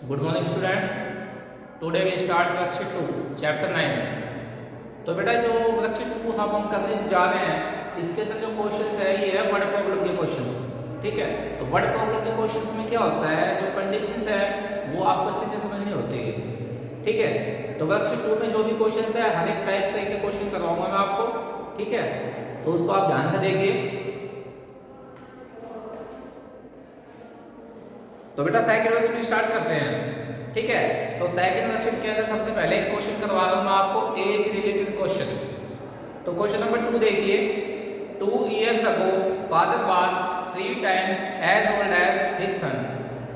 Good morning students. Today we start worksheet 2 chapter 9। तो बेटा जो वर्कशीट 2 हम करने जा रहे हैं इसके अंदर जो क्वेश्चंस है ये है वर्ड प्रॉब्लम के क्वेश्चंस। ठीक है, तो वर्ड प्रॉब्लम के क्वेश्चंस में क्या होता है, जो कंडीशंस है वो आपको अच्छे से समझनी होती है। ठीक है, तो वर्कशीट 2 में जो भी क्वेश्चंस है हर एक टाइप के क्वेश्चन करवाऊंगा मैं आपको। ठीक है, तो उसको आप ध्यान से देखिए। तो बेटा सेकंड वर्कशीट स्टार्ट करते हैं। ठीक है, तो सेकंड वर्कशीट के अंदर सबसे पहले एक क्वेश्चन करवा रहा हूं मैं आपको, एज रिलेटेड क्वेश्चन। तो क्वेश्चन नंबर 2 देखिए। 2 years ago father was 3 times as old as his son।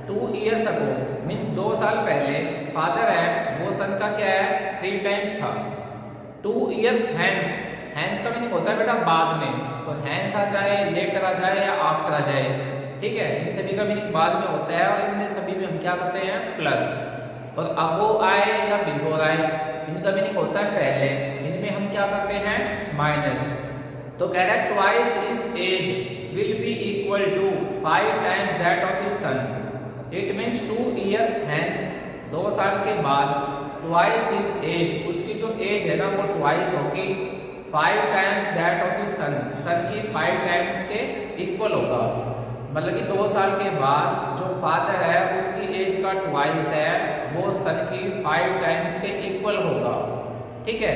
2 years ago means 2 साल पहले फादर है वो सन का क्या है, 3 टाइम्स था। 2 years hence, hence का मीनिंग होता है बेटा बाद में, तो hence आ जाए, later आ जाए या after आ जाए। ठीक है, इन सभी का मीनिंग बाद में होता है और इनमें सभी में हम क्या करते हैं, प्लस। और अगो आए या बिफोर आए इनका मीनिंग होता है पहले, इनमें हम क्या करते हैं, माइनस। तो कह रहा है twice his age will be equal to 5 times that of his son. It means 2 years hence, 2 साल के बाद, ट्वाइस हिज एज, उसकी जो एज है ना वो ट्वाइस होगी 5 times that of his son, son की 5 टाइम्स के इक्वल होगा। मतलब कि 2 साल के बाद जो फादर है उसकी एज का ट्वाइस है वो सन की 5 टाइम्स के इक्वल होगा। ठीक है,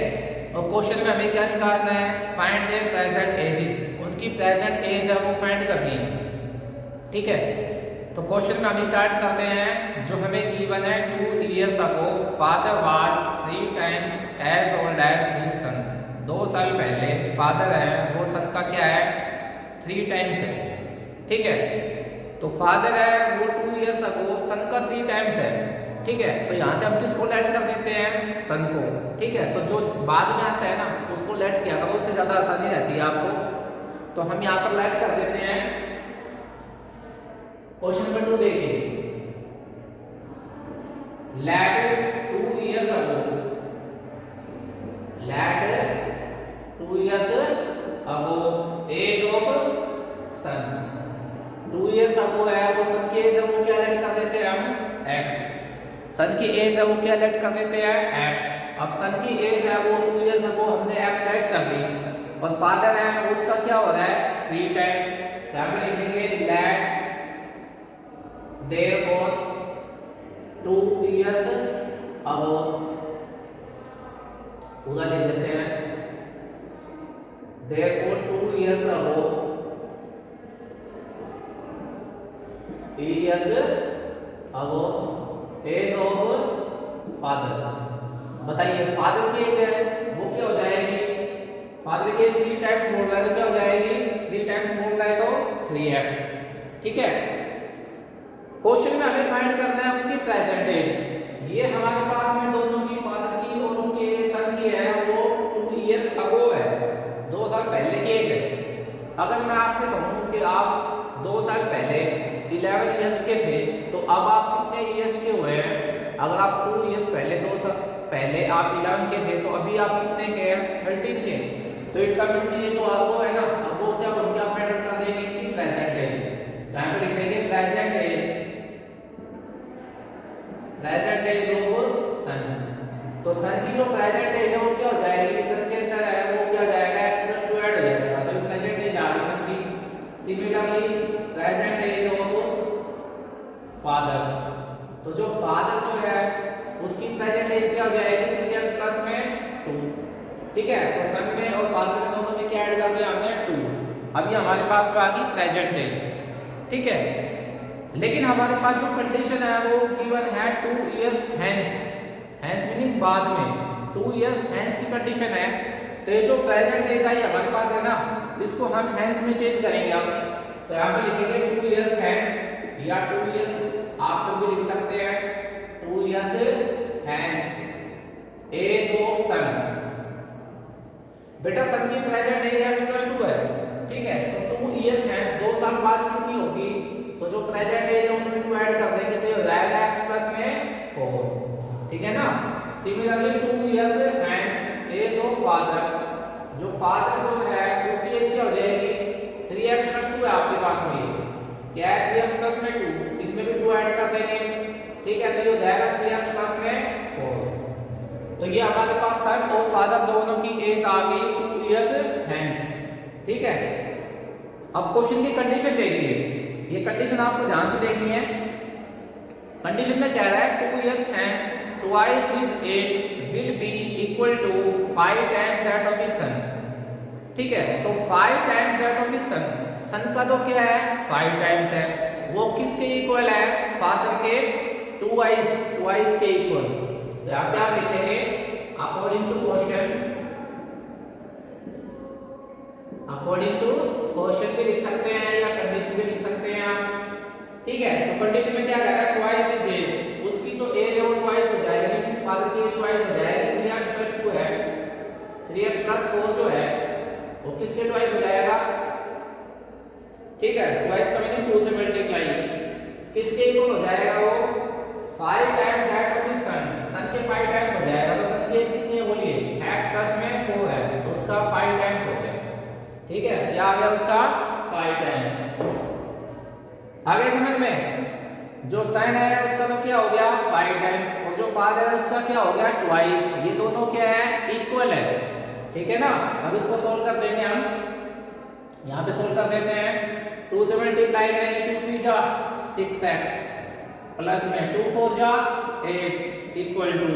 और क्वेश्चन में हमें क्या निकालना है, फाइंड देयर प्रेजेंट एजेस, उनकी प्रेजेंट एज है वो फाइंड करनी है। ठीक है, तो क्वेश्चन में हम स्टार्ट करते हैं। जो हमें गिवन है 2 years ago father was 3 times as old as his son. 2 साल पहले फादर है वो सन का क्या है, 3 टाइम्स है। ठीक है, तो फादर है वो 2 years ago सन का 3 टाइम्स है। ठीक है, तो यहाँ से हम किसको लेट कर देते हैं, सन को। ठीक है, तो जो बाद में आता है ना उसको लेट किया करो, उससे ज़्यादा आसानी रहती है आपको। तो हम यहाँ पर लेट कर देते हैं। क्वेश्चन नंबर 2 देखिए। Let 2 years ago, let 2 years ago age of son. 2 years ago है वो सन की एज है वो क्या लेट कर देते हैं हम, x। सन की एज है वो क्या लेट कर देते हैं, x। अब सन की एज है वो 2 years ago हमने x लेट कर दी, और फादर है उसका क्या हो रहा है, 3 टाइम्स। यहाँ पे लिखेंगे लेट therefore 2 years ago, पूरा लिख देते हैं। therefore 2 years ago years ago age of father. बताइए फादर की एज है वो क्या हो जाएगी, फादर की एज 3 टाइम्स बोल रहा है तो क्या हो जाएगी, 3 टाइम्स बोल रहा है तो 3x। ठीक है, क्वेश्चन में हमें फाइंड करना है उनकी प्रेजेंट एज। ये हमारे पास में दोनों की, फादर की और उसके सन की है वो 2 years ago है, 2 साल पहले की एज है। अगर मैं आपसे कहूँ कि आप 2 साल पहले 11 years के थे तो अब आप कितने years के हुए हैं। अगर आप 2 years पहले, 2 साल पहले आप 11 के थे तो अभी आप कितने के हैं, 13 के। तो इसका मीन्स ये जो अबो है ना, अबो से अब हम क्या फाइंड कर देंगे कि प्रेजेंट एज। यहाँ पे लिख देंगे present age, present age of son. तो सन की जो प्रेजेंट एज है वो क्या हो जाएगी, सन के अंदर है वो क्या हो जाएगा, x+2 ऐड हो जाएगा, तो प्रेजेंट एज आ गई सन की। Similarly present age of father, तो जो फादर जो है उसकी प्रेजेंट एज क्या हो जाएगी, 3x प्लस में 2। ठीक है, तो सन में और फादर में दोनों में क्या ऐड कर दिया हमने, 2। अभी हमारे पास आ गई प्रेजेंट एज। ठीक है, लेकिन हमारे पास जो कंडीशन है वो गिवन है 2 years hence, hence मीनिंग बाद में, 2 years hence की कंडीशन है। तो ये जो प्रेजेंट एज आई हमारे पास है ना, इसको हम hence में चेंज करेंगे अब। तो यहाँ पे लिखेंगे 2 years hence या 2 years आफ्टर भी लिख सकते हैं। 2 years hence एज ऑफ सन। बेटा सन की प्रेजेंट एज x+2 है। ठीक है, तो 2 years hence 2 साल बाद कितनी होगी, तो जो प्रेजेंट एज है उसमें 2 ऐड कर देंगे तो ये हो जाएगा x प्लस में 4। ठीक है ना। Similarly 2 years hence age of father, जो फादर जो है उसकी एज क्या हो जाएगी, 3x+2 है आपके पास में, ये क्या है 3x प्लस में 2, इसमें भी 2 ऐड कर देंगे ठीक है, तो ये हो जाएगा 3x प्लस में 4। तो ये हमारे पास सन और फादर दोनों की एज आ गई 2 इयर्स हैंस। ठीक है, अब क्वेश्चन की कंडीशन देखिए, ये कंडीशन आपको ध्यान से देखनी है। कंडीशन में कह रहा है 2 years hence twice his age will be equal to 5 times that of his son. ठीक है, तो 5 times that of his son, son का तो क्या है 5 टाइम्स है, वो किसके इक्वल है, फादर के ट्वाइस के इक्वल। तो यहाँ पे आप लिखेंगे according to question, according to question भी लिख सकते हैं या कंडीशन भी लिख सकते हैं आप। ठीक है, तो कंडीशन में क्या कह रहा है, ट्वाइस इज एज, उसकी जो एज है वो ट्वाइस हो जाएगी, यानी इस फादर की एज ट्वाइस हो जाएगी। 3x प्लस 2 है, 3x प्लस 4 जो है वो किसके ट्वाइस हो जाएगा। ठीक है, ट्वाइस का मीनिंग 2 से मल्टीप्लाई, किसके इक्वल हो जाएगा वो 5 times that of his son, son के 5 टाइम्स हो जाएगा। तो सन की एज कितनी है बोलिए, x प्लस में 4 है, तो उसका 5 टाइम्स हो गया। ठीक है, क्या आ गया उसका 5 टाइम्स। आगे समझ में, जो सन है उसका तो क्या हो गया 5 टाइम्स, और जो फादर है उसका क्या हो गया ट्वाइस। ये दोनों क्या है इक्वल है। ठीक है ना, अब इसको सोल्व कर देंगे हम, यहाँ पे सोल्व कर देते हैं। 2 से मल्टीप्लाई करेंगे, 2 3 जा 6x प्लस में 2 4 जा 8 इक्वल टू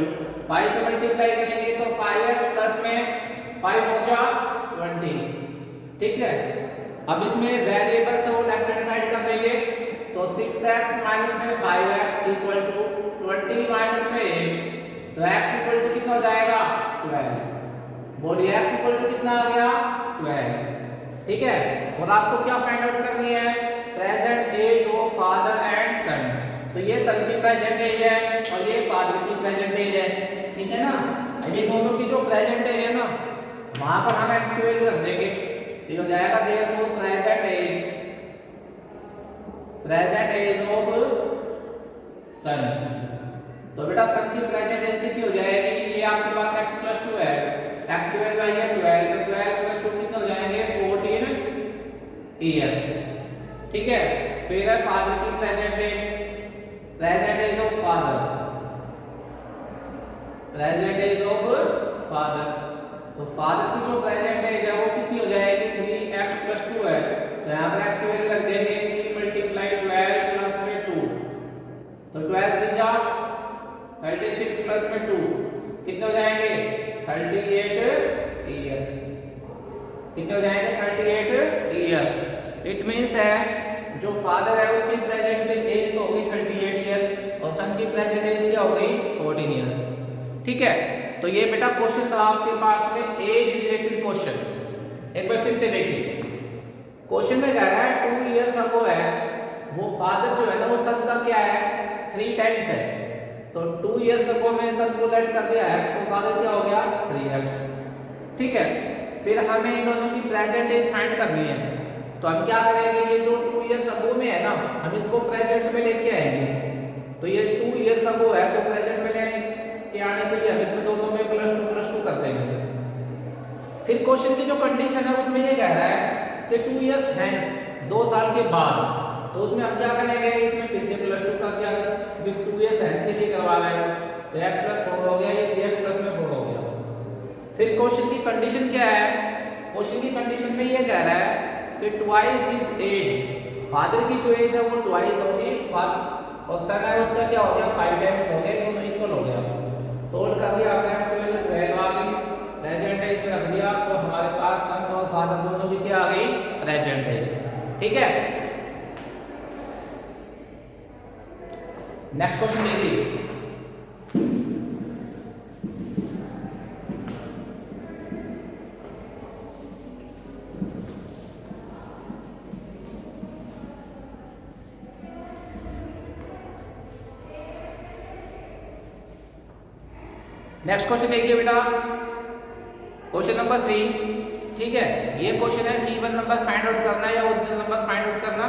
5 से मल्टीप्लाई करेंगे तो 5x प्लस में 5 4 जा 20। ठीक है, अब इसमें वेरिएबल से वो लेफ्ट हैंड साइड कर देंगे, तो 6x माइनस में 5x इक्वल टू 20 माइनस में 8, तो x इक्वल टू कितना हो जाएगा 12। बोलिए x इक्वल टू कितना आ गया 12। ठीक है, और आपको क्या फाइंड आउट करनी है, present age of father and son. तो ये सन की प्रेजेंट एज है और ये फादर की प्रेजेंट एज है। ठीक है ना, अब ये दोनों की जो प्रेजेंट एज है ना, वहां पर हम x की वैल्यू रख देंगे, ये हो जाएगा therefore present age of son. तो बेटा सन की प्रेजेंट एज कितनी हो जाएगी, ये आपके पास x प्लस 2 है, x की वैल्यू आई है 12, तो 12 प्लस 2 कितने हो जाएंगे 14 ईयर्स। ठीक है, फिर है फादर की present age of father, present age of father. तो फादर की जो प्रेजेंट एज है वो कितनी हो जाएगी 3x प्लस 2 है, तो यहाँ पर x की वैल्यू रख देंगे 3 मल्टीप्लाई 12 प्लस में 2, तो 12 3 जा 36 प्लस में 2 कितने हो जाएंगे 38 ईयर्स। कितने हो जाएंगे 38 ईयर्स। इट मींस है जो फादर है उसकी प्रेजेंट एज तो होगी 38 ईयर्स और सन की प्रेजेंट एज क्या हो गई 14 ईयर्स। ठीक है, तो ये बेटा क्वेश्चन था आपके पास में एज रिलेटेड क्वेश्चन। एक बार फिर से देखिए, क्वेश्चन में कह रहा है 2 इयर्स अगो है, वो फादर जो है ना वो सन का क्या है 3 टाइम्स है, तो 2 इयर्स अगो में सन को लेट कर दिया x, तो फादर क्या हो गया 3x। ठीक है, फिर हमें इन दोनों की प्रेजेंट एज फाइंड करनी है, तो हम क्या करेंगे, ये जो 2 इयर्स अगो में है ना हम इसको प्रेजेंट में लेके आएंगे। तो ये 2 इयर्स अगो है तो प्रेजेंट में लेने के आने के लिए हम इसमें दोनों में प्लस टू कर देंगे। फिर क्वेश्चन की जो कंडीशन है उसमें ये कह रहा है कि 2 इयर्स हैंस 2 साल के बाद, तो उसमें हम क्या करेंगे, इसमें फिर से प्लस 2 कर दिया, क्योंकि 2 इयर्स हैंस के लिए करवा रहे हैं, तो x प्लस 4 हो गया, ये 3x प्लस में 4 हो गया। फिर क्वेश्चन की कंडीशन क्या है, क्वेश्चन की कंडीशन में ये कह रहा है कि ट्वाइस हिज एज, फादर की जो एज है वो ट्वाइस होगी, और सन है उसका क्या हो गया 5 टाइम्स हो गया, दोनों इक्वल हो गया। सोल्व कर दिया आपने, x की वैल्यू 12 आ गई, प्रेजेंट एज में रख दिया, तो हमारे पास सन और फादर दोनों की क्या आ गई प्रेजेंट एज। ठीक है, नेक्स्ट क्वेश्चन देखिए, नेक्स्ट क्वेश्चन देखिए बेटा, क्वेश्चन नंबर 3। ठीक है, ये क्वेश्चन है कि वन नंबर फाइंड आउट करना या ओरिजिनल नंबर फाइंड आउट करना।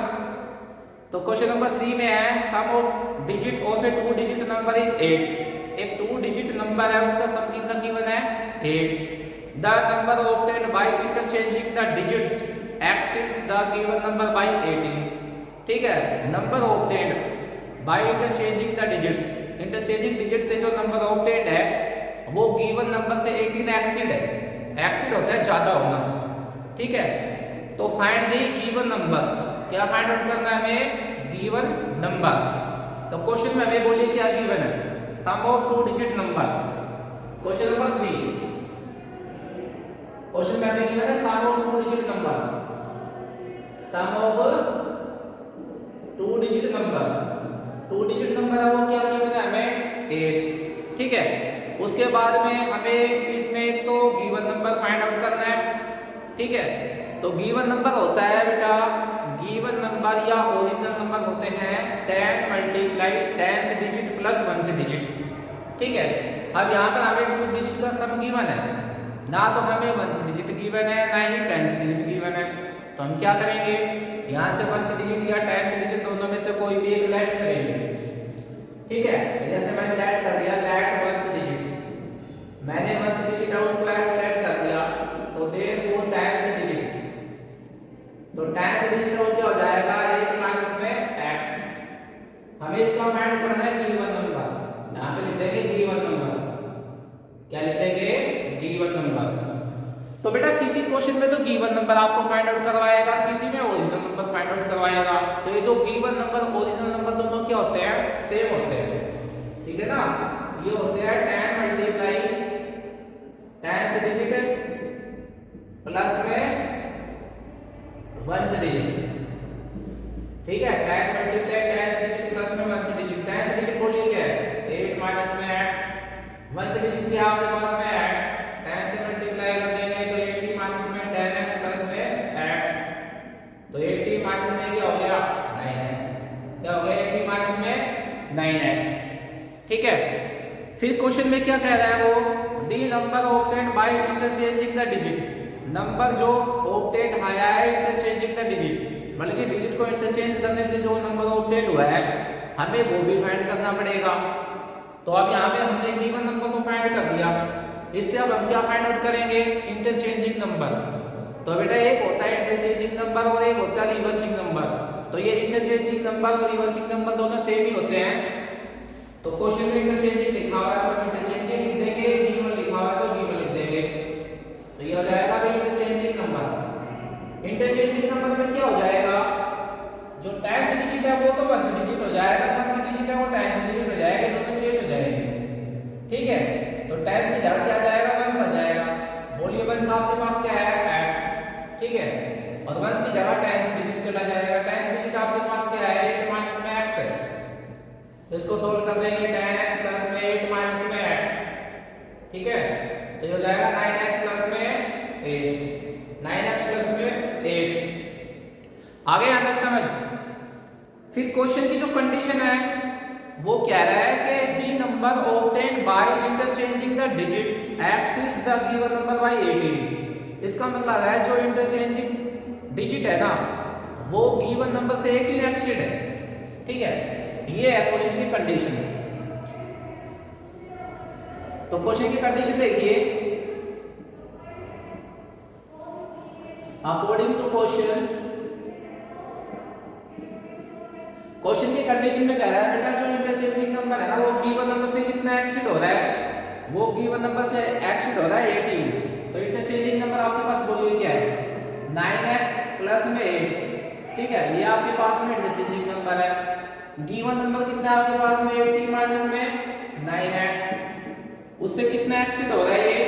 तो क्वेश्चन नंबर 3 में है sum of digit of a 2 digit number is 8। एक 2 डिजिट नंबर है उसका सम कितना गिवन है 8। The number obtained by interchanging the digits exceeds the given number by 18। ठीक है, number obtained by interchanging the digits. Interchanging digit से जो number obtained है वो गिवन नंबर से 18 एक्सीड है। एक्सीड होता है ज्यादा होना, ठीक है। तो फाइंड द गिवन नंबर्स, क्या फाइंड आउट करना है हमें? Given numbers. तो क्वेश्चन में हमें बोलिए क्या गिवन है? Sum of 2 digit number. Question number 3, question में हमें गिवन है sum of 2 digit number, sum of 2 digit number. 2 digit number है वो क्या गिवन है हमें? 8, ठीक है। उसके बाद में हमें इसमें तो गिवन नंबर फाइंड आउट करना है, ठीक है। तो गिवन नंबर होता है बेटा, गिवन नंबर या ओरिजिनल नंबर होते हैं 10 मल्टीप्लाई 10 से डिजिट प्लस 1 से डिजिट, ठीक है। अब यहाँ पर हमें 2 डिजिट का सम गिवन है, ना तो हमें 1 से डिजिट गिवन है ना ही 10 से डिजिट गिवन है। तो हम क्या करेंगे, यहाँ से 1 से डिजिट या 10 से डिजिट दोनों में से कोई भी एक लेट करेंगे, ठीक है। जैसे मैंने लेट कर दिया, लेट 1 से डिजिट, मैंने 1 से डिजिट है उसको लेट कर दिया, तो देयरफॉर 10 से डिजिट, तो 10 से डिजिट वो क्या हो जाएगा 8 माइनस में x। हमें इसका फाइंड करना है गिवन नंबर, यहाँ पे लिख देंगे गिवन नंबर, क्या लिख देंगे? Given number. तो बेटा किसी क्वेश्चन में तो गिवन नंबर आपको फाइंड आउट करवाएगा, किसी में ओरिजिनल नंबर फाइंड आउट करवाएगा। तो ये जो गिवन नंबर ओरिजिनल नंबर दोनों क्या होते हैं? सेम होते हैं, ठीक है ना। ये होते हैं 10 मल्टीप्लाई 10 से डिजिट प्लस में 1 से डिजिट, ठीक है। 10 मल्टीप्लाई 10 से डिजिट प्लस में 1 से डिजिट। 10 से डिजिट बोलिए क्या है? 8 माइनस में x। 1 से डिजिट क्या आपके पास में x, 10 से मल्टीप्लाई कर देंगे तो 80 माइनस में 10x प्लस में x, तो 80 माइनस में क्या हो गया 9x, क्या हो गया 80 माइनस में 9x, ठीक है। फिर क्वेश्चन में क्या कह रहा है वो? The number obtained by interchanging the digit. Number जो ऑब्टेन्ड आया है इंटरचेंजिंग द डिजिट, मतलब कि डिजिट को इंटरचेंज करने से जो नंबर ऑब्टेन्ड हुआ है हमें वो भी फाइंड करना पड़ेगा। तो अब यहाँ पे हमने गिवन नंबर को फाइंड कर दिया, इससे अब हम क्या फाइंड आउट करेंगे? Interchanging number. तो बेटा एक होता है इंटरचेंजिंग नंबर और एक होता है रिवर्सिंग नंबर। तो ये इंटरचेंजिंग नंबर और रिवर्सिंग नंबर दोनों सेम ही होते हैं। तो क्वेश्चन में इंटरचेंजिंग लिखा हुआ है तो हम इंटरचेंजिंग लिख देंगे, गिवन लिखा हुआ है तो गिवन लिख देंगे। तो ये हो जाएगा भाई इंटरचेंजिंग नंबर। इंटरचेंजिंग नंबर में क्या हो जाएगा? जो 10 से डिजिट है वो तो 1 से डिजिट हो जाएगा, 1 से डिजिट है वो 10 से डिजिट हो जाएगा, दोनों चेंज हो जाएंगे, ठीक है। तो 10 की जगह क्या आ जाएगा? 1 आ जाएगा। बोलिए 1 आपके पास क्या है? x, ठीक है। और 1 की जगह 10 डिजिट चला जाएगा, 10 डिजिट आपके पास क्या है? 8 माइनस में x है। तो इसको सोल्व कर देंगे 10x प्लस में 8 माइनस में x, ठीक है। तो ये हो जाएगा 9x प्लस में 8, 9x प्लस में 8। आगे यहाँ तक समझ। फिर क्वेश्चन की जो कंडीशन है वो कह रहा है कि the number obtained by interchanging the digit x is the given number by 18। इसका मतलब है जो इंटरचेंजिंग डिजिट है ना वो गिवन नंबर से 18 एक्सीड है, ठीक है। ये है क्वेश्चन की कंडीशन। तो क्वेश्चन की कंडीशन देखिए, अकॉर्डिंग टू क्वेश्चन, क्वेश्चन की कंडीशन में कह रहा है बेटा जो इंटरचेंजिंग नंबर है ना वो गिवन नंबर से कितना एक्सीड हो रहा है? वो गिवन नंबर से एक्सीड हो रहा है 18। तो इंटरचेंजिंग नंबर आपके पास बोलिए क्या है? 9x प्लस में 8, ठीक है। ये आपके पास में इंटरचेंजिंग नंबर है। गिवन नंबर कितना है आपके पास में? 80 माइनस में 9x, उससे कितना एक्सीड हो रहा है? ये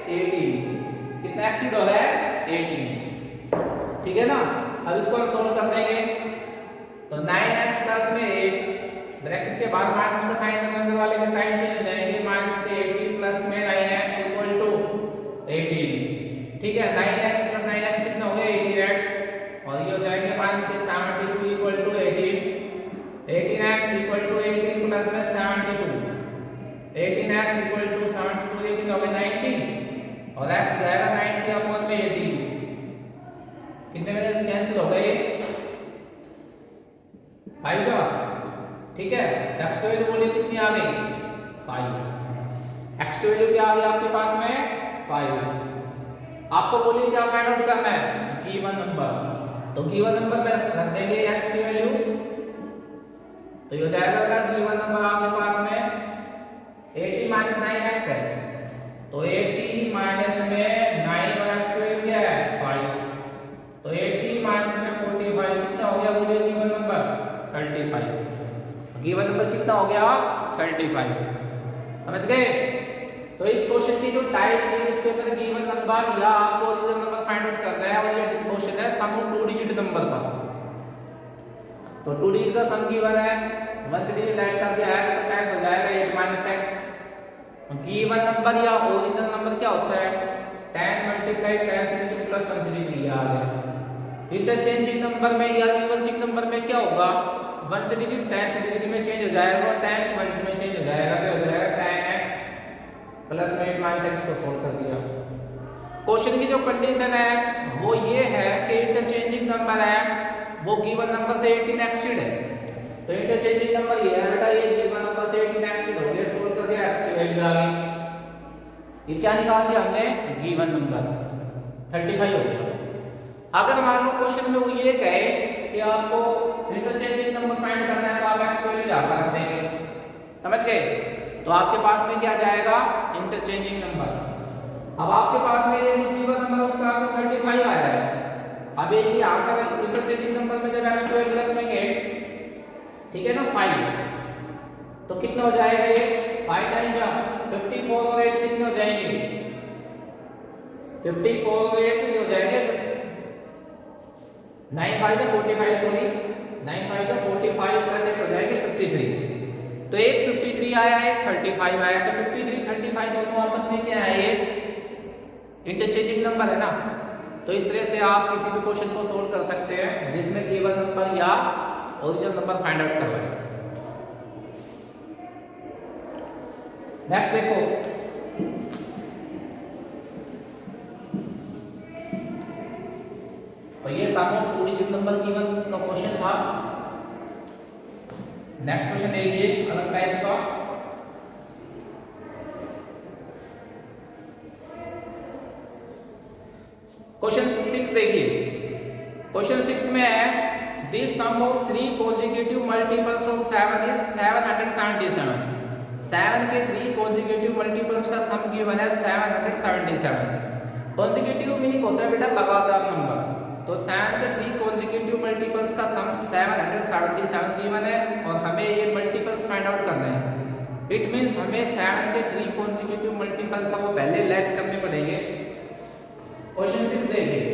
18। कितना एक्सीड हो रहा है? 18, ठीक है ना। अब इसको हम सोल्व कर देंगे तो 9x प्लस में 8 ब्रैकेट के बाद माइनस का साइन है, नंबर वाले के साइन चेंज हो जाएंगे, माइनस के 18 प्लस में 9x इक्वल टू 18, ठीक है। 9x प्लस 9x कितना हो गया? 18x, और ये हो जाएंगे माइनस के 72 equal to 18, 18x equal to 18 plus में 72, 18x इक्वल टू 72 18 हो गया 90, और x जाएगा 90 अपॉन में 18, कितने में से कैंसिल हो गए? 5 जा, ठीक है। x की वैल्यू बोलिए कितनी आ गई? 5। x की वैल्यू क्या आ गई आपके पास में? 5। आपको बोलिए क्या फाइंड आउट करना है? Given number. तो गिवन नंबर में रख देंगे x की वैल्यू, तो ये हो जाएगा 35। गिवन नंबर कितना हो गया 35। समझ गए। तो इस क्वेश्चन की जो टाइप थी उसके अंदर गिवन नंबर या आपको ओरिजिनल नंबर फाइंड आउट करना है और ये क्वेश्चन है सम ऑफ 2 डिजिट नंबर का। तो 2 डिजिट का सम गिवन है, 1 से डिजिट ऐड कर दिया x तो x हो जाएगा 8 - x। गिवन नंबर या ओरिजिनल नंबर क्या होता है 10 × 10 से डिजिट प्लस 1 से डिजिट ये आ गया। इंटरचेंजिंग नंबर में या रिवर्सिंग नंबर में क्या होगा 1 से डिजिट 10 से डिजिट में चेंज हो जाएगा और 10 से 1 में चेंज हो जाएगा तो हो जाएगा 10x प्लस में 8 - x को सोल्व कर दिया। क्वेश्चन की जो कंडीशन है वो ये है कि इंटरचेंजिंग नंबर है वो गिवन नंबर से 18 एक्सीड है। तो इंटरचेंजिंग नंबर ये है बेटा ये गिवन नंबर से 18 एक्सीड हो गया, सोल्व कर दिया x की वैल्यू आ गई। ये क्या निकाल दिया हमने गिवन नंबर 35 हो गया। अगर मान लो क्वेश्चन में वो ये कहे कि आपको इंटरचेंजिंग नंबर फाइंड करना है तो आप x को वैल्यू यहां पर रख देंगे। समझ गए। तो आपके पास में क्या जाएगा इंटरचेंजिंग नंबर। अब आपके पास में ये गिवन नंबर उसका आगे 35 आया है। अब ये यहां पर इंटरचेंजिंग नंबर में जब x को वैल्यू रखेंगे ठीक है ना 5 तो कितना हो जाएगा ये 5 9 जा 54 और 8 कितने हो जाएंगे 54 और 8 कितने हो जाएंगे 9 5 जा 45 सॉरी 9 5 जा 45 प्लस 8 हो जाएंगे 53। तो एक 53 आया है एक 35 आया तो 53 35 दोनों आपस में क्या है ये इंटरचेंजिंग नंबर है ना। तो इस तरह से आप किसी भी क्वेश्चन को सोल्व कर सकते हैं जिसमें गिवन नंबर या ओरिजिनल नंबर फाइंड आउट करवाएं। नेक्स्ट देखो तो ये सम ऑफ 2 डिजिट नंबर गिवन का क्वेश्चन था। नेक्स्ट क्वेश्चन देखिए अलग टाइप का। क्वेश्चन 6 देखिए। क्वेश्चन 6 में है this sum of 3 consecutive multiples of 7 is 777। 7 के 3 कॉन्जिक्यूटिव मल्टीपल्स का सम गिवन है 777। कॉन्जिक्यूटिव मीनिंग होता है बेटा लगातार नंबर। तो 7 के 3 कॉन्जिक्यूटिव मल्टीपल्स का सम 777 गिवन है और हमें ये मल्टीपल्स फाइंड आउट करना है। इट मींस हमें 7 के 3 कॉन्जिक्यूटिव मल्टीपल्स वो पहले लेट करने पड़ेंगे। क्वेश्चन 6 देखिए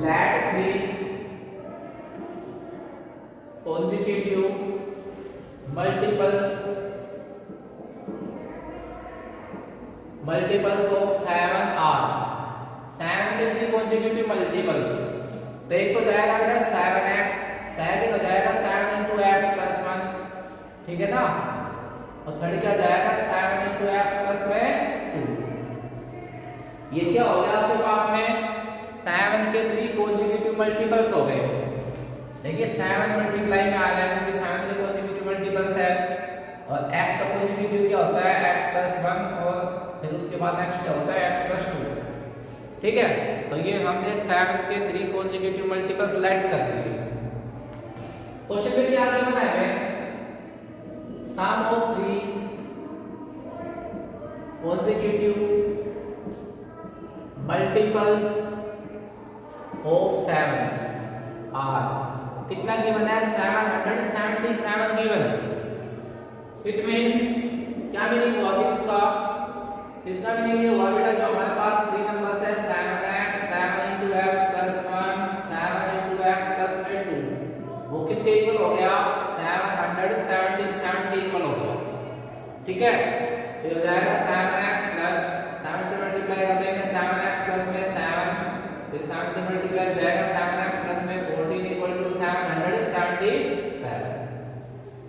let 3 consecutive multiples of 7 are. 7 के 3 कॉन्जिक्यूटिव मल्टीपल्स तो एक तो जाएगा बेटा 7x, सेकंड हो जाएगा 7 × x प्लस 1 ठीक है ना और थर्ड क्या जाएगा 7 × x प्लस में 2। ये क्या हो गया आपके पास में 7 के 3 कॉन्जिक्यूटिव मल्टीपल्स हो गए। देखिए 7 मल्टीप्लाई में आ गया क्योंकि 7 के कॉन्जिक्यूटिव मल्टीपल्स है और x का कॉन्जिक्यूटिव क्या होता है x प्लस 1 और फिर उसके बाद x क्या होता है x प्लस 2 ठीक है। तो ये हमने 7 के 3 कॉन्जिक्यूटिव मल्टीपल्स लेट कर दिए। क्वेश्चन में क्या करना है हमें sum of 3 consecutive multiples of 7 are कितना गिवन है 777 गिवन है। इट मींस क्या मीनिंग हुआ फिर इसका मीनिंग ये हुआ बेटा जो हमारे पास 3 नंबर्स है 7x 7 × x plus 1 7 × x plus में 2 वो किसके इक्वल हो गया 777 के इक्वल हो गया ठीक है। तो हो जाएगा 7x प्लस 7 से मल्टीप्लाई कर देंगे 7x प्लस में 7 फिर 7 से मल्टीप्लाई हो जाएगा 7x प्लस में 14 equal to 777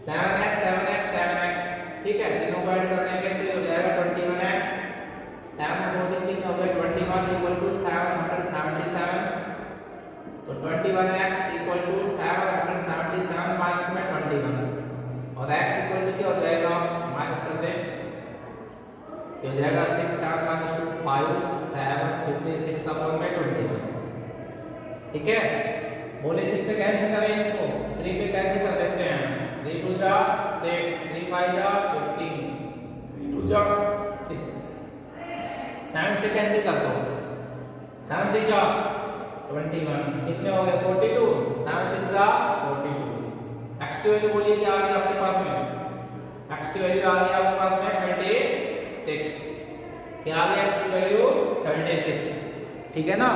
7x 7x 7x ठीक है। तीनों को ऐड कर देंगे तो ये हो जाएगा 21x 7 और 14 कितने हो गए 21 इक्वल टू 777 तो 21x इक्वल टू 777 माइनस में 21 और x इक्वल टू क्या हो जाएगा माइनस कर दें तो हो जाएगा 6 7 - 2 5 7 56 अपॉन में 21 ठीक है। बोले किस पे कैंसिल करें इसको 3 पे कैंसिल कर देते हैं 3 2 जा 6 3 5 जा 15 3 2 जा 6 7 से कैंसिल कर दो 7 3 जा 21 कितने हो गए 42 7 6 जा 42 एक्स की वैल्यू बोलिए क्या आ गई आपके पास में, एक्स की वैल्यू आ गई आपके पास में 36, क्या आ गई एक्स की वैल्यू 36, ठीक है ना।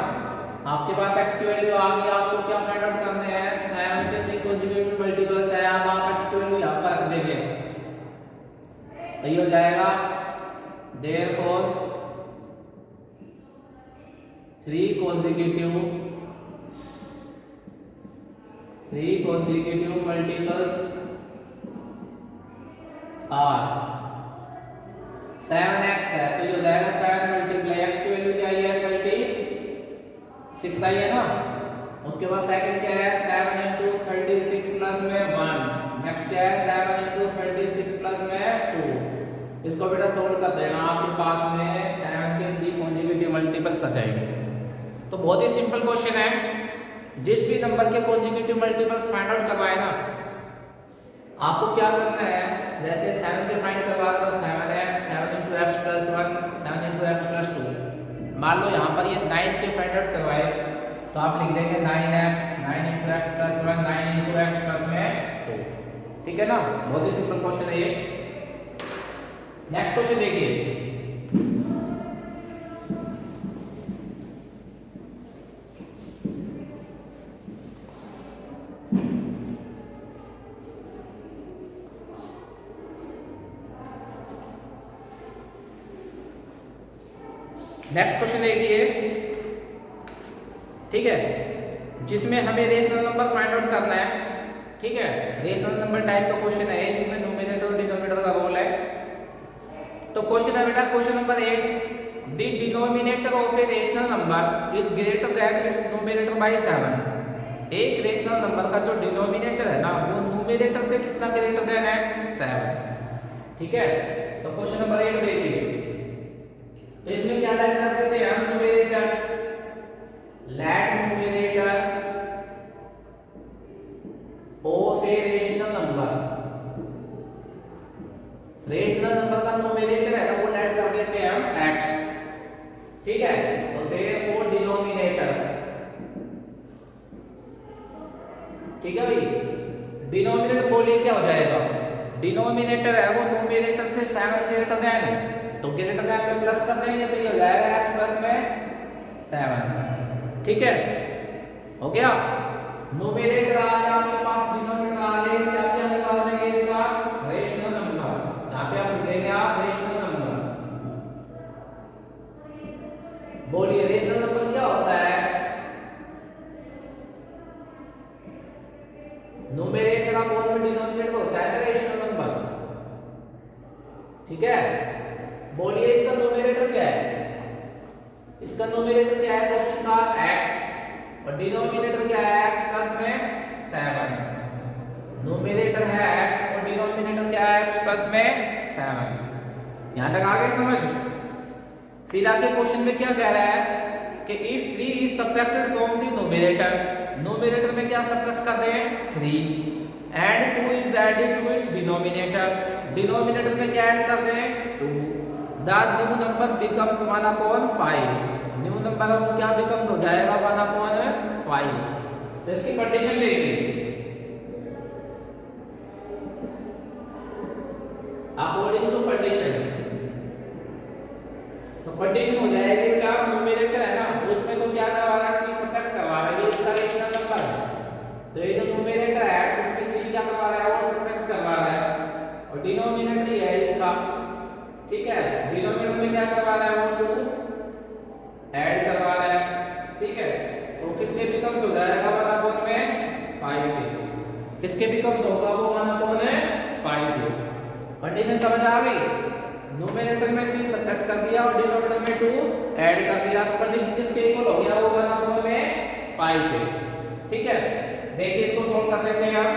आपके पास एक्स की वैल्यू आ गई, आपको क्या फाइंड आउट करना है, 7 के 3 कॉन्जुगेटिव मल्टीपल्स है, अब आप एक्स की वैल्यू यहां पर रख देंगे तो ये हो जाएगा therefore 3 consecutive multiples are 7x है तो ये हो जाएगा 7 मल्टीप्लाई x की वैल्यू क्या आई है 36 आई है ना। उसके बाद सेकंड क्या है 7 into 36 प्लस में 1, नेक्स्ट क्या है 7 into 36 प्लस में 2। इसको बेटा सोल्व कर देना, आपके पास में 7 के 3 कॉन्जुगेटिव मल्टीपल्स आ जाएंगे। तो बहुत ही सिंपल क्वेश्चन है, जिस भी नंबर के कॉन्जुगेटिव मल्टीपल्स फाइंड आउट करवाए ना, आपको क्या करना है, जैसे 7 के फाइंड करवा रहे हो 7x 7 into x plus 1 7 into x plus 2, मान लो यहाँ पर ये 9 के फाइंड आउट करवाए तो आप लिख देंगे 9x 9 into x plus 1 9 into x plus में 2, ठीक है ना। बहुत ही सिंपल क्वेश्चन है ये। नेक्स्ट क्वेश्चन देखिए, नेक्स्ट क्वेश्चन देखिए, ठीक है, जिसमें हमें रेशनल नंबर फाइंड आउट करना है, ठीक है। रेशनल नंबर टाइप का क्वेश्चन है जिसमें न्यूमरेटर और डिनोमिनेटर का रोल है। तो क्वेश्चन है बेटा question number 8, the denominator of a rational number is greater than it's numerator bye 7। एक रेशनल नंबर का जो डिनोमिनेटर है ना वो न्यूमरेटर से कितना ग्रेटर देन है 7, ठीक है। तो क्वेश्चन नंबर 8 देखिए, तो इसमें क्या लेट कर देते हैं हम numerator, let numerator of a rational number, rational number का न्यूमरेटर है ना वो लेट कर देते हैं हम x, ठीक है। तो देयरफॉर डिनोमिनेटर, ठीक है भाई, डिनोमिनेटर बोलिए क्या हो जाएगा, डिनोमिनेटर है वो न्यूमरेटर से 7 ग्रेटर देन है तो ग्रेटर देन में प्लस कर देंगे तो ये हो जाएगा x प्लस में 7, ठीक है, हो गया। न्यूमरेटर आ गया आपके पास, डिनोमिनेटर आ गया, इससे आप क्या निकाल देंगे इसका रेशनल नंबर, यहाँ पे आप लिख देंगे आप रेशनल नंबर। बोलिए रेशनल नंबर क्या होता है, न्यूमरेटर अपॉन में डिनोमिनेटर होता है ना रेशनल नंबर, ठीक है। बोलिए इसका न्यूमरेटर क्या है, इसका न्यूमरेटर क्या है क्वेश्चन का x और डिनोमिनेटर क्या है x प्लस में 7, न्यूमरेटर है x और डिनोमिनेटर क्या है x प्लस में 7। यहां तक आ गए समझ। फिर आगे क्वेश्चन में क्या कह रहा है कि if 3 is subtracted from the numerator, numerator में क्या सबट्रैक्ट कर रहे हैं 3, and 2 is added to its denominator, denominator में क्या ऐड कर रहे हैं 2, the new number becomes 1/5, new number वो क्या बिकम्स हो जाएगा 1/5। तो इसकी कंडीशन देखिए, अकॉर्डिंग टू कंडीशन, तो कंडीशन हो जाएगी बेटा न्यूमरेटर है ना उसमें तो क्या करवा रहा है 3 सबट्रैक्ट करवा रहा है, ये इसका रेशनल नंबर है तो ये जो न्यूमरेटर है x इसमें 3 क्या करवा रहा है वो सबट्रैक्ट करवा रहा है, और डिनोमिनेटर ही है इसका, ठीक है। डिनोमिनेटर में क्या करवा रहा है वो 2 ऐड करवा रहा है, ठीक है। तो किसके बिकम्स हो जाएगा 1/5 के, किसके बिकम्स होगा वो 1/5 के। कंडीशन समझ आ गई, न्यूमरेटर में 3 सबट्रैक्ट कर दिया और डिनोमिनेटर में 2 ऐड कर दिया तो कंडीशन किसके इक्वल हो गया वो 1/5 के, ठीक है। देखिए इसको सोल्व कर देते हैं हम,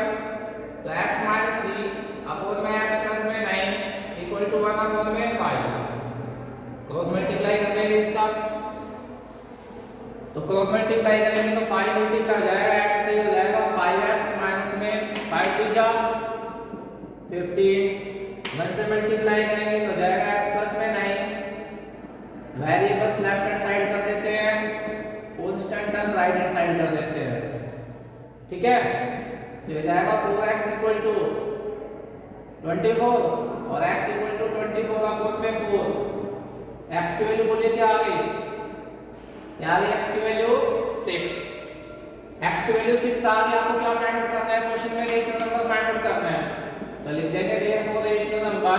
तो x - 3 अपॉन में x प्लस में 9 इक्वल टू 1/5, क्रॉस मल्टीप्लाई कर देंगे इसका, तो क्रॉस मल्टीप्लाई करेंगे तो 5 मल्टीप्लाई हो जाएगा x से हो जाएगा 5x माइनस में 5 2 जा 15, 1 से मल्टीप्लाई करेंगे तो जाएगा x प्लस में 9, वेरिएबल्स लेफ्ट हैंड साइड कर देते हैं, constant term right hand side कर देते हैं, ठीक है। तो ये जाएगा 4x इक्वल टू 24 और x इक्वल टू 24 अपॉन में 4। x की वैल्यू बोलिए क्या आ गई? क्या आ गई? x की वैल्यू 6। x की वैल्यू 6 आ गई। आपको क्या फाइंड आउट करना है? क्वेश्चन में रेशनल नंबर फाइंड आउट करना है। तो लिख देंगे देयरफॉर रेशनल नंबर,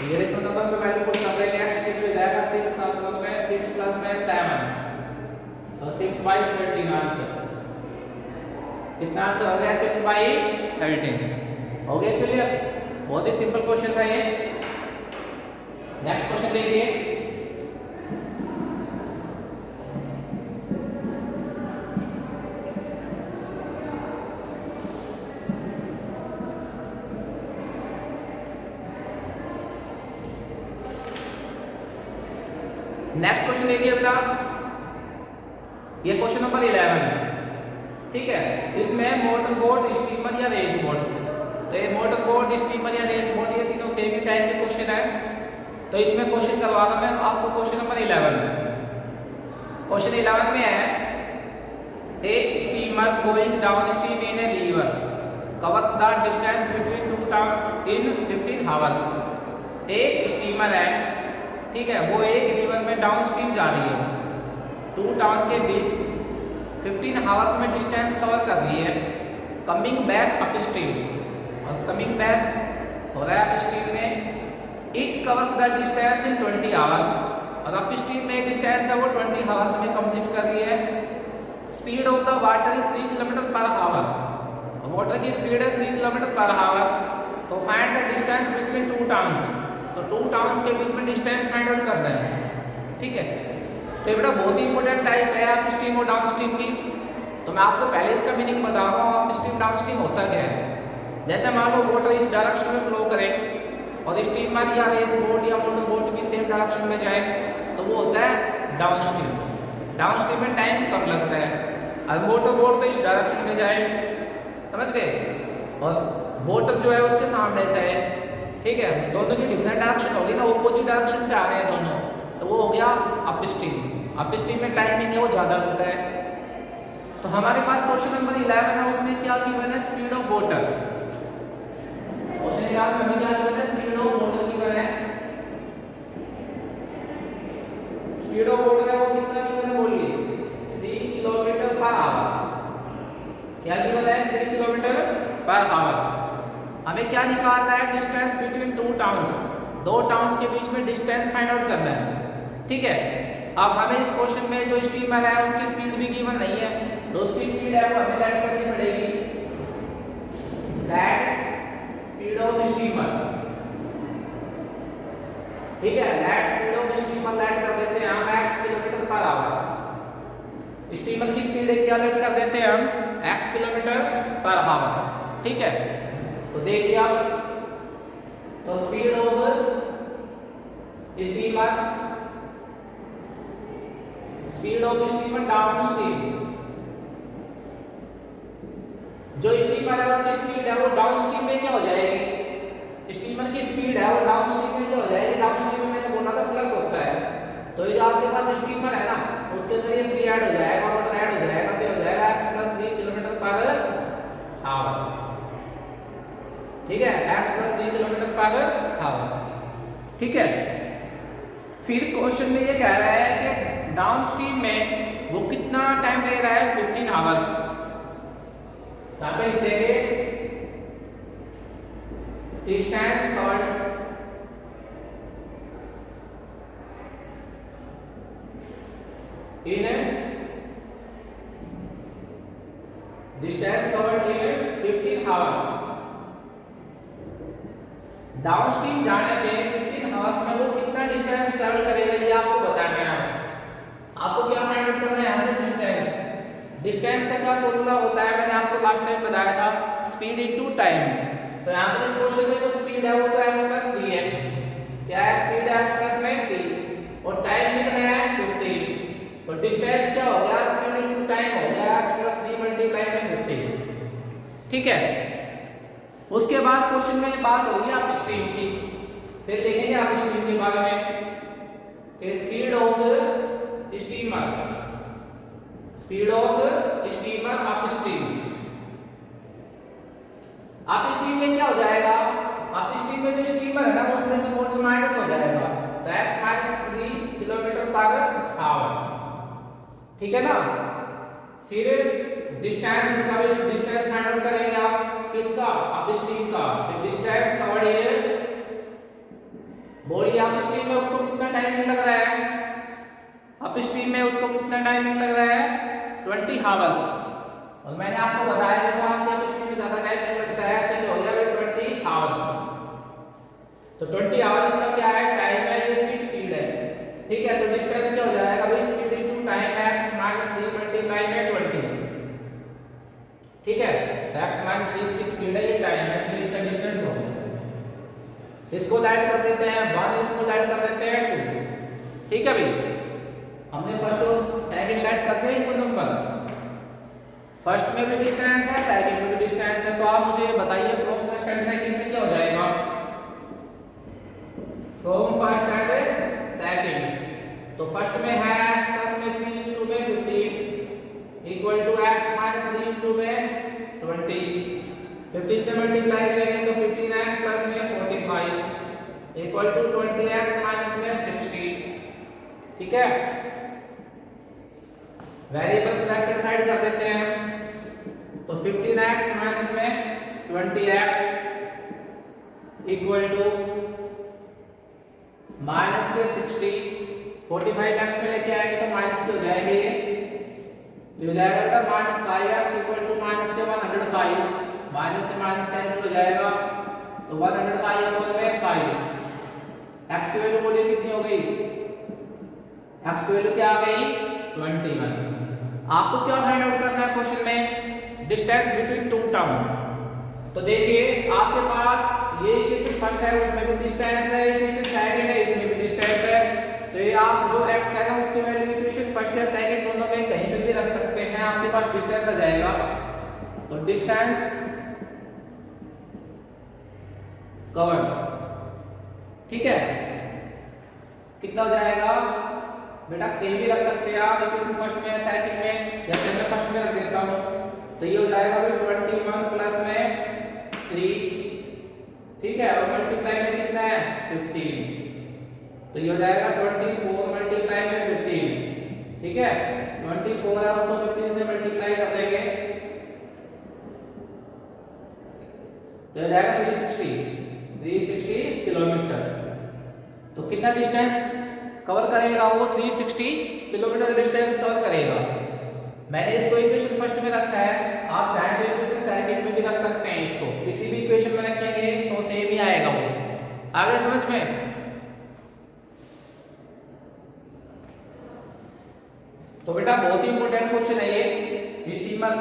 ये रेशनल नंबर में वैल्यू पुट कर देंगे। x की वैल्यू जाएगा 6 अपॉन में 6 प्लस में 7, तो 6/13 आंसर। कितना आंसर हो गया? 6/13। हो गया क्लियर? बहुत ही सिंपल क्वेश्चन था ये। नेक्स्ट क्वेश्चन देखिए। नेक्स्ट क्वेश्चन देखिए बेटा, ये क्वेश्चन नंबर 11, ठीक है। इसमें मोटर बोट, स्टीमर या रेस बोट, तो ये मोटर बोट, स्टीमर या रेस बोट ये तीनों सेम ही टाइप के क्वेश्चन है। तो इसमें क्वेश्चन करवा रहा मैं आपको क्वेश्चन नंबर 11। क्वेश्चन 11 में है a steamer going downstream in a river covers the distance between two towns in 15 hours. एक स्टीमर है, ठीक है, वो एक रिवर में डाउन स्ट्रीम जा रही है, 2 टाउन के बीच 15 आवर्स में डिस्टेंस कवर कर रही है। कमिंग बैक अप स्ट्रीम, और कमिंग बैक हो रहा है अप स्ट्रीम में, it covers the distance in 20 hours, और अप स्ट्रीम में डिस्टेंस है वो 20 आवर्स में कंप्लीट कर रही है। Speed of the water is 3 kilometre per our, water की स्पीड है 3 किलोमीटर पर आवर। तो find the distance between 2 towns, तो 2 टाउन्स के बीच में डिस्टेंस फाइंड आउट करना है, ठीक है। तो ये बेटा बहुत ही इंपॉर्टेंट टाइप है अप स्ट्रीम और डाउन स्ट्रीम की। तो मैं आपको पहले इसका मीनिंग बता रहा हूँ, अप स्ट्रीम डाउन स्ट्रीम होता क्या है। जैसे मान लो वाटर इस डायरेक्शन में फ्लो करे और स्टीमर या रेस बोट या मोटर बोट भी सेम डायरेक्शन में जाए, तो वो होता है डाउन स्ट्रीम। डाउन स्ट्रीम में टाइम कम लगता है, और मोटर बोट तो इस डायरेक्शन में जाए, समझ गए, और वाटर जो है उसके सामने से है, ठीक है। दोनों की डिफरेंट डायरेक्शन होगी ना, ऑपोजिट डायरेक्शन से आ रहे हैं दोनों, तो वो हो गया अप स्ट्रीम। अप स्ट्रीम में टाइमिंग है वो ज़्यादा लगता है। तो हमारे पास क्वेश्चन नंबर 11 है, उसमें क्या गिवन है? Speed of water. क्वेश्चन 11 में हमें क्या गिवन है? स्पीड ऑफ वाटर गिवन है। स्पीड ऑफ वाटर है वो कितना गिवन है बोलिए? 3 किलोमीटर पर आवर। क्या गिवन है? 3 किलोमीटर पर आवर। हमें क्या निकालना है? डिस्टेंस बिटवीन 2 टाउन्स, 2 टाउन्स के बीच में डिस्टेंस फाइंड आउट करना है, ठीक है। अब हमें इस क्वेश्चन में जो स्टीमर है उसकी स्पीड भी गिवन नहीं है, तो उसकी स्पीड है वो हमें लेट करनी पड़ेगी। लेट स्पीड ऑफ स्टीमर, ठीक है, let speed of steamer let कर देते हैं हम x kilometre per hour. Steamer की स्पीड क्या लेट कर देते हैं हम? x किलोमीटर पर आवर, ठीक है। तो देखिए आप, तो speed of steamer, speed of steamer down stream, जो स्टीमर है उसकी स्पीड है वो डाउन स्ट्रीम में क्या हो जाएगी? स्टीमर की स्पीड है वो डाउन स्ट्रीम में क्या हो जाएगी? डाउन स्ट्रीम में मैंने बोला था प्लस होता है, तो ये जो आपके पास स्टीमर है ना उसके अंदर ये 3 ऐड हो जाएगा, वाटर ऐड हो जाएगा, तो हो जाएगा x + 3 किलोमीटर पर आवर, ठीक है, x + 3 किलोमीटर पर आवर, ठीक है। फिर क्वेश्चन में ये कह रहा है कि डाउन स्ट्रीम में वो कितना टाइम ले रहा है? 15 आवर्स। यहाँ पे लिख देंगे distance covered in 15 hours. Down stream जाने में 15 आवर्स में वो कितना डिस्टेंस ट्रैवल करेगा ये आपको बताना है। आपको क्या फाइंड आउट करना है यहाँ से? डिस्टेंस। डिस्टेंस का क्या फॉर्मूला होता है? मैंने आपको लास्ट टाइम बताया था, स्पीड इनटू टाइम। तो यहाँ पर इस क्वेश्चन में जो स्पीड है वो तो x + 3 है। क्या है स्पीड? x + 3 और टाइम कितना है? 15। तो डिस्टेंस क्या हो गया? स्पीड इनटू टाइम हो गया x + 3 × 15, ठीक है। उसके बाद क्वेश्चन में बात होगी अप स्ट्रीम की, फिर देखेंगे अप स्ट्रीम के बारे में कि speed of steamer, speed of steamer up stream. Up stream में क्या हो जाएगा, अप स्ट्रीम में जो स्टीमर है ना वो उसमें से वोल्ट माइनस हो जाएगा, तो x minus 3 kilometre per our, ठीक है ना। फिर डिस्टेंस, इसका भी डिस्टेंस फाइंड आउट करेंगे आप, किसका, अप स्ट्रीम का। फिर distance covered air, body up stream में उसको कितना टाइमिंग लग रहा है, अप स्ट्रीम में उसको कितना टाइमिंग लग रहा है 20 आवर्स। और मैंने आपको बताया भी था कि अप स्ट्रीम में ज्यादा टाइम नहीं लगता है, तो ये हो जाएगा 20 आवर्स। तो 20 आवर्स का क्या है, टाइम है, ये इसकी स्पीड है, ठीक है। तो डिस्टेंस क्या हो जाएगा भाई, speed into time x minus 3 multiply में 20, ठीक है। तो x माइनस 3 इसकी स्पीड है, ये टाइम है, तो इसका डिस्टेंस हो गया। इसको लाइट कर देते हैं 1, इसको लाइट कर देते हैं 2, ठीक है भाई। हमने फर्स्ट और सेकंड लाइट कर दिए इनको नंबर, फर्स्ट में भी डिस्टेंस है, सेकंड में भी डिस्टेंस है। तो आप मुझे ये बताइए फ्रॉम फर्स्ट एंड सेकंड से क्या हो जाएगा, फ्रॉम फर्स्ट एंड सेकंड। तो फर्स्ट में है x प्लस में 3 इनटू में 15 equal to x minus 3 into में 20, 15 से मल्टीप्लाई करेंगे तो 15x प्लस में 45 इक्वल टू 20x माइनस में 60, ठीक है। वेरिएबल सिलेक्टेड साइड कर देते हैं, तो 15x माइनस में 20x इक्वल टू माइनस में 60, 45 लेफ्ट में लेके आएंगे तो माइनस के हो जाएंगे, ये हो जाएगा minus 5x equal to minus के 105, माइनस से माइनस कैंसिल हो जाएगा, तो 105 अपॉन में 5। x की वैल्यू बोलिए कितनी हो गई, x की वैल्यू क्या आ गई 21। आपको क्या फाइंड आउट करना है क्वेश्चन में, डिस्टेंस बिटवीन टू टर्म। तो देखिए आपके पास ये इक्वेशन फर्स्ट है, उसमें भी डिस्टेंस है, इक्वेशन सेकंड है, इसमें भी डिस्टेंस है। तो ये आप जो x है ना उसकी वैल्यू इक्वेशन फर्स्ट या सेकंड दोनों में कहीं पे भी रख सकते हैं, आपके पास डिस्टेंस आ जाएगा। तो डिस्टेंस कवर्ड, ठीक है, कितना हो जाएगा बेटा, कहीं भी रख सकते हैं आप, इक्वेशन फर्स्ट में सेकंड में, जैसे मैं फर्स्ट में रख देता हूं, तो ये हो जाएगा भाई 21 प्लस में 3, ठीक है, और मल्टीप्लाई में कितना है 15, तो ये हो जाएगा 24 मल्टीप्लाई में 15, ठीक है। 24 है उसको 15 से मल्टीप्लाई कर देंगे तो हो जाएगा 360 किलोमीटर। तो कितना डिस्टेंस कवर करेगा वो, 360 किलोमीटर डिस्टेंस कवर करेगा। मैंने इसको इक्वेशन फर्स्ट में रखा है, आप चाहे तो इक्वेशन सेकंड में भी रख सकते हैं, इसको किसी भी इक्वेशन में रखेंगे तो सेम ही आएगा वो। आगे समझ में, तो बेटा बहुत ही इंपॉर्टेंट क्वेश्चन है ये, स्टीमर